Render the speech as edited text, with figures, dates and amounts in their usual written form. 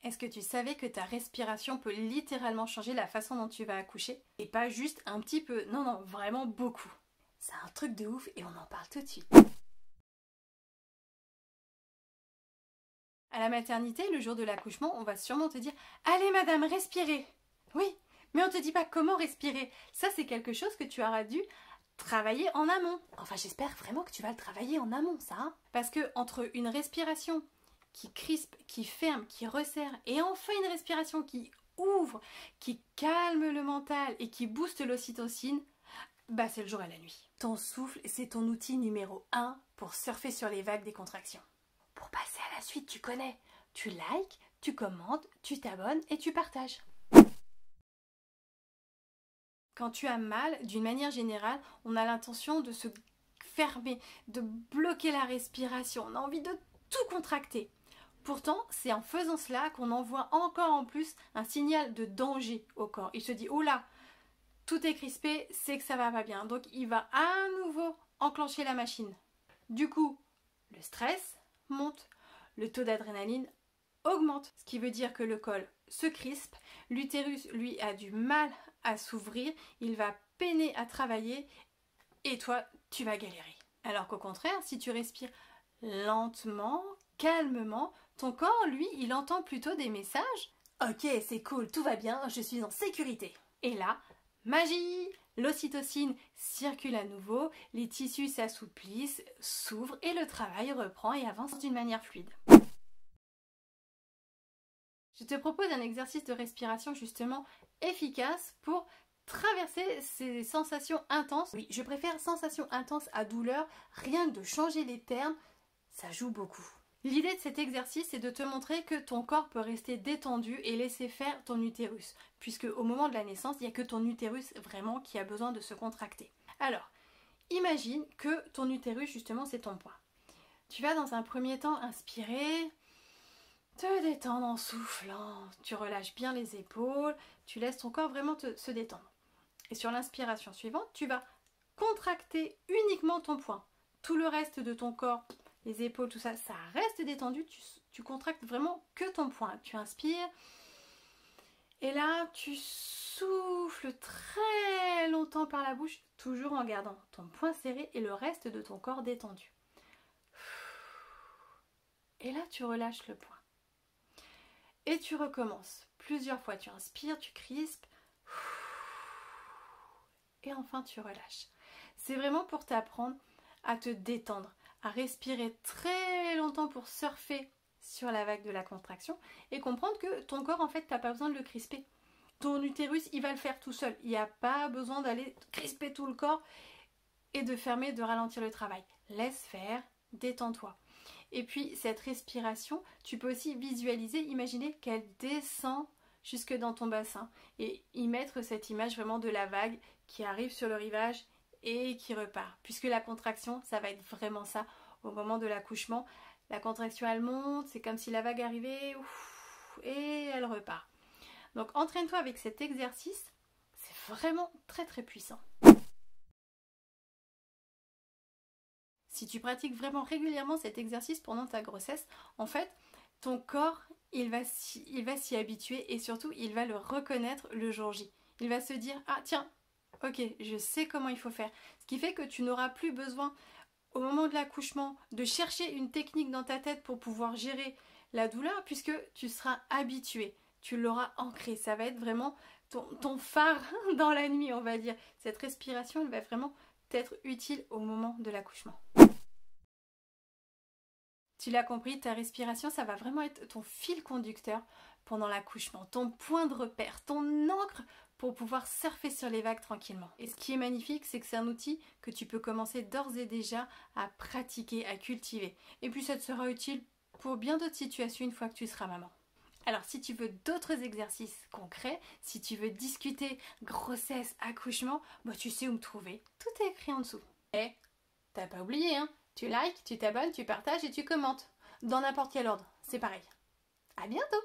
Est-ce que tu savais que ta respiration peut littéralement changer la façon dont tu vas accoucher? Et pas juste un petit peu, non, non, vraiment beaucoup. C'est un truc de ouf et on en parle tout de suite. À la maternité, le jour de l'accouchement, on va sûrement te dire « Allez madame, respirez !» Oui, mais on te dit pas comment respirer. Ça, c'est quelque chose que tu auras dû travailler en amont. Enfin, j'espère vraiment que tu vas le travailler en amont, ça. Hein, parce que entre une respiration qui crispe, qui ferme, qui resserre, et enfin une respiration qui ouvre, qui calme le mental et qui booste l'ocytocine, bah c'est le jour et la nuit. Ton souffle, c'est ton outil numéro 1 pour surfer sur les vagues des contractions. Pour passer à la suite, tu connais. Tu likes, tu commentes, tu t'abonnes et tu partages. Quand tu as mal, d'une manière générale, on a l'intention de se fermer, de bloquer la respiration. On a envie de tout contracter. Pourtant, c'est en faisant cela qu'on envoie encore en plus un signal de danger au corps. Il se dit, oh là, tout est crispé, c'est que ça va pas bien. Donc, il va à nouveau enclencher la machine. Du coup, le stress monte, le taux d'adrénaline augmente. Ce qui veut dire que le col se crispe, l'utérus, lui, a du mal à s'ouvrir, il va peiner à travailler et toi, tu vas galérer. Alors qu'au contraire, si tu respires lentement, calmement, ton corps, lui, il entend plutôt des messages. Ok, c'est cool, tout va bien, je suis en sécurité. Et là, magie! L'ocytocine circule à nouveau, les tissus s'assouplissent, s'ouvrent et le travail reprend et avance d'une manière fluide. Je te propose un exercice de respiration justement efficace pour traverser ces sensations intenses. Oui, je préfère sensations intenses à douleur, rien que de changer les termes, ça joue beaucoup. L'idée de cet exercice, c'est de te montrer que ton corps peut rester détendu et laisser faire ton utérus, puisque au moment de la naissance, il n'y a que ton utérus vraiment qui a besoin de se contracter. Alors, imagine que ton utérus, justement, c'est ton poids. Tu vas dans un premier temps inspirer, te détendre en soufflant, tu relâches bien les épaules, tu laisses ton corps vraiment se détendre. Et sur l'inspiration suivante, tu vas contracter uniquement ton poing. Tout le reste de ton corps, les épaules, tout ça, ça reste détendu, tu contractes vraiment que ton poing. Tu inspires et là, tu souffles très longtemps par la bouche, toujours en gardant ton poing serré et le reste de ton corps détendu. Et là, tu relâches le poing. Et tu recommences. Plusieurs fois, tu inspires, tu crispes. Et enfin, tu relâches. C'est vraiment pour t'apprendre à te détendre, à respirer très longtemps pour surfer sur la vague de la contraction et comprendre que ton corps, en fait, tu n'as pas besoin de le crisper. Ton utérus, il va le faire tout seul. Il n'y a pas besoin d'aller crisper tout le corps et de fermer, de ralentir le travail. Laisse faire, détends-toi. Et puis, cette respiration, tu peux aussi visualiser, imaginer qu'elle descend jusque dans ton bassin et y mettre cette image vraiment de la vague qui arrive sur le rivage et qui repart. Puisque la contraction, ça va être vraiment ça au moment de l'accouchement. La contraction, elle monte, c'est comme si la vague arrivait et elle repart. Donc, entraîne-toi avec cet exercice, c'est vraiment très très puissant. Si tu pratiques vraiment régulièrement cet exercice pendant ta grossesse, en fait, ton corps, il va s'y habituer et surtout, il va le reconnaître le jour J. Il va se dire, ah tiens, ok, je sais comment il faut faire. Ce qui fait que tu n'auras plus besoin, au moment de l'accouchement, de chercher une technique dans ta tête pour pouvoir gérer la douleur, puisque tu seras habitué, tu l'auras ancré. Ça va être vraiment ton phare dans la nuit, on va dire. Cette respiration, elle va vraiment être utile au moment de l'accouchement. Tu l'as compris, ta respiration, ça va vraiment être ton fil conducteur pendant l'accouchement, ton point de repère, ton encre pour pouvoir surfer sur les vagues tranquillement. Et ce qui est magnifique, c'est que c'est un outil que tu peux commencer d'ores et déjà à pratiquer, à cultiver. Et puis ça te sera utile pour bien d'autres situations une fois que tu seras maman. Alors si tu veux d'autres exercices concrets, si tu veux discuter grossesse, accouchement, bah tu sais où me trouver. Tout est écrit en dessous. Et t'as pas oublié, hein? Tu likes, tu t'abonnes, tu partages et tu commentes. Dans n'importe quel ordre, c'est pareil. À bientôt!